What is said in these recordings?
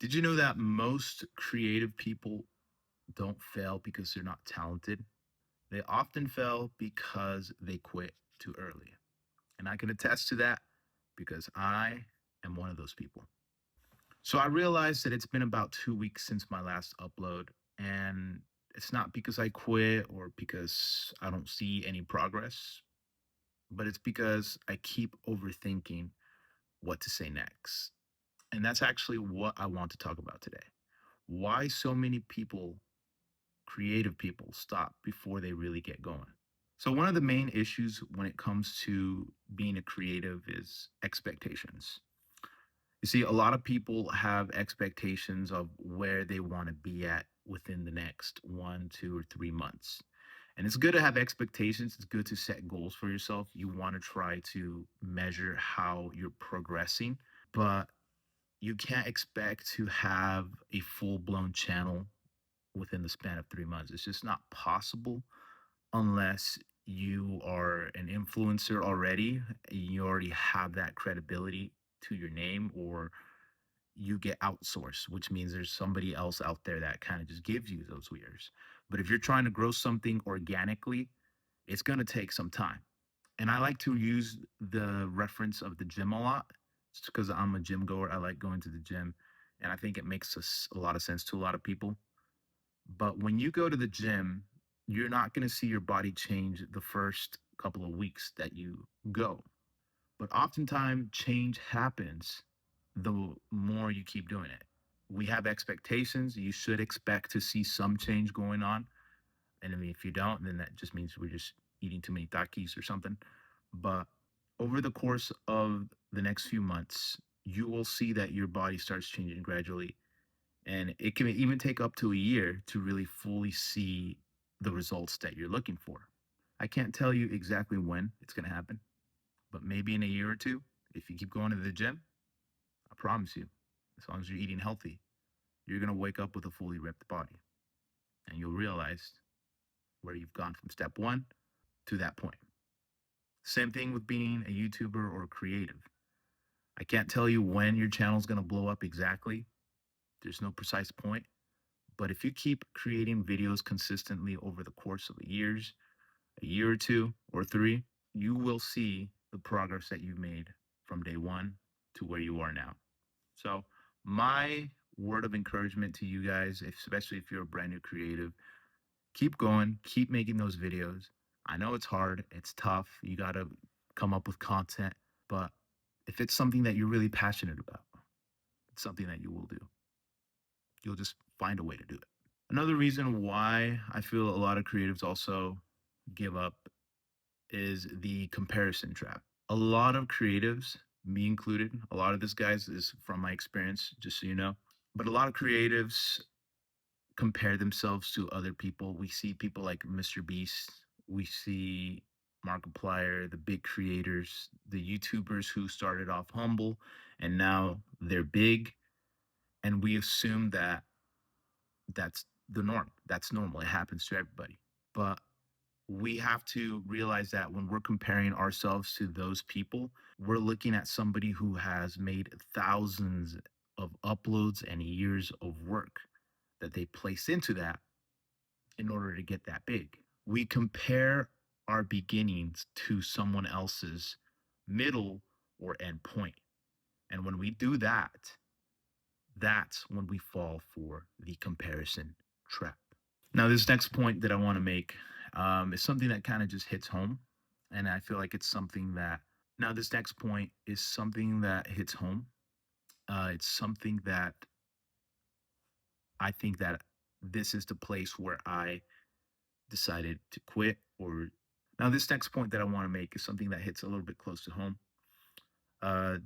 Did you know that most creative people don't fail because they're not talented? They often fail because they quit too early. And I can attest to that because I am one of those people. So I realized that it's been about 2 weeks since my last upload. And it's not because I quit or because I don't see any progress, but it's because I keep overthinking what to say next. And that's actually what I want to talk about today. Why so many people, creative people, stop before they really get going. So, one of the main issues when it comes to being a creative is expectations. You see, a lot of people have expectations of where they want to be at within the next 1, 2, or 3 months. And it's good to have expectations. It's good to set goals for yourself. You want to try to measure how you're progressing, but you can't expect to have a full blown channel within the span of 3 months. It's just not possible unless you are an influencer already. You already have that credibility to your name, or you get outsourced, which means there's somebody else out there that kind of just gives you those years. But if you're trying to grow something organically, it's going to take some time. And I like to use the reference of the gym a lot just because I'm a gym goer. I like going to the gym. And I think it makes a lot of sense to a lot of people. But when you go to the gym, you're not going to see your body change the first couple of weeks that you go. But oftentimes, change happens the more you keep doing it. We have expectations. You should expect to see some change going on. And I mean, if you don't, then that just means we're just eating too many takis or something. But over the course of the next few months, you will see that your body starts changing gradually, and it can even take up to a year to really fully see the results that you're looking for. I can't tell you exactly when it's going to happen, but maybe in a year or two, if you keep going to the gym, I promise you, as long as you're eating healthy, you're going to wake up with a fully ripped body, and you'll realize where you've gone from step one to that point. Same thing with being a YouTuber or a creative. I can't tell you when your channel is going to blow up exactly. There's no precise point. But if you keep creating videos consistently over the course of years, a year or two or three, you will see the progress that you've made from day one to where you are now. So, my word of encouragement to you guys, especially if you're a brand new creative, keep going, keep making those videos. I know it's hard, it's tough. You got to come up with content, but if it's something that you're really passionate about, it's something that you will do. You'll just find a way to do it. Another reason why I feel a lot of creatives also give up is the comparison trap. A lot of creatives, me included, a lot of this, guys, is from my experience, just so you know. But a lot of creatives compare themselves to other people. We see people like Mr. Beast, we see Markiplier, the big creators, the YouTubers who started off humble and now they're big. And we assume that that's the norm. That's normal. It happens to everybody. But we have to realize that when we're comparing ourselves to those people, we're looking at somebody who has made thousands of uploads and years of work that they placed into that in order to get that big. We compare our beginnings to someone else's middle or end point. And when we do that, that's when we fall for the comparison trap. Now, this next point that I want to make is something that kind of just hits home. And I feel like it's something that, now, this next point is something that hits home. It's something that I think that this is the place where I decided to quit. Or now, this next point that I want to make is something that hits a little bit close to home.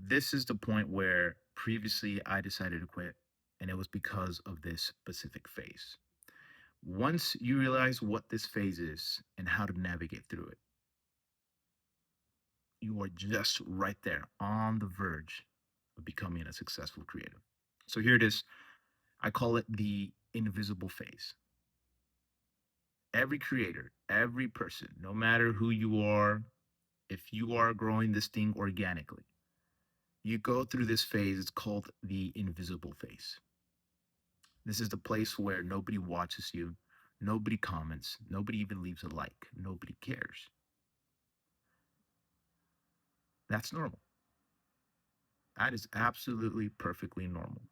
This is the point where previously I decided to quit, and it was because of this specific phase. Once you realize what this phase is and how to navigate through it, you are just right there on the verge of becoming a successful creative. So here it is. I call it the invisible phase. Every creator, every person, no matter who you are, if you are growing this thing organically, you go through this phase. It's called the invisible phase. This is the place where nobody watches you, nobody comments, nobody even leaves a like, nobody cares. That's normal. That is absolutely perfectly normal.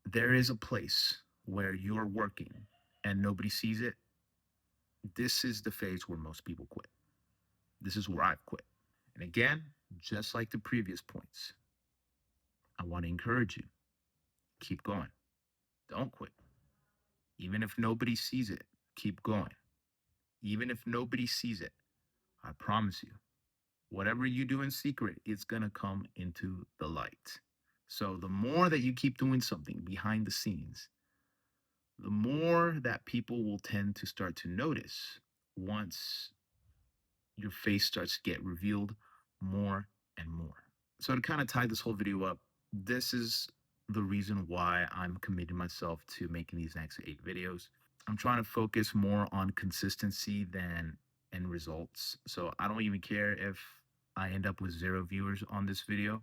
There is a place where you're working and nobody sees it. This is the phase where most people quit. This is where I've quit. And again, just like the previous points, I want to encourage you, keep going. Don't quit. Even if nobody sees it, keep going. Even if nobody sees it, I promise you, whatever you do in secret, it's going to come into the light. So the more that you keep doing something behind the scenes, the more that people will tend to start to notice once your face starts to get revealed more and more. So to kind of tie this whole video up, this is the reason why I'm committing myself to making these next 8 videos. I'm trying to focus more on consistency than end results. So I don't even care if I end up with 0 viewers on this video.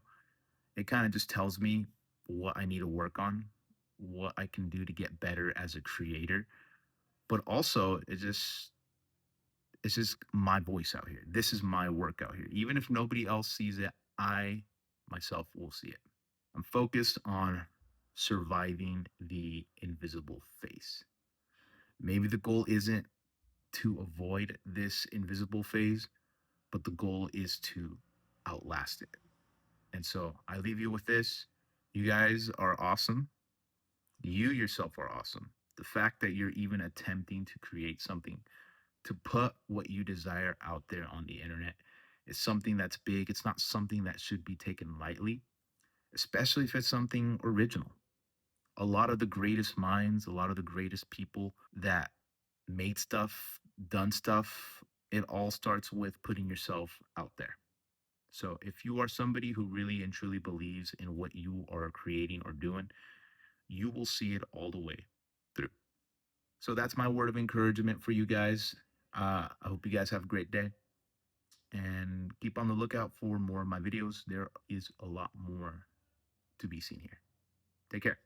It kind of just tells me what I need to work on, what I can do to get better as a creator. But also, it's just my voice out here. This is my work out here. Even if nobody else sees it, I myself will see it. I'm focused on surviving the invisible phase. Maybe the goal isn't to avoid this invisible phase, but the goal is to outlast it. And so I leave you with this. You guys are awesome. You yourself are awesome. The fact that you're even attempting to create something, to put what you desire out there on the internet, is something that's big. It's not something that should be taken lightly, especially if it's something original. A lot of the greatest minds, a lot of the greatest people that made stuff, done stuff, it all starts with putting yourself out there. So if you are somebody who really and truly believes in what you are creating or doing, you will see it all the way through. So that's my word of encouragement for you guys. I hope you guys have a great day and keep on the lookout for more of my videos. There is a lot more to be seen here. Take care.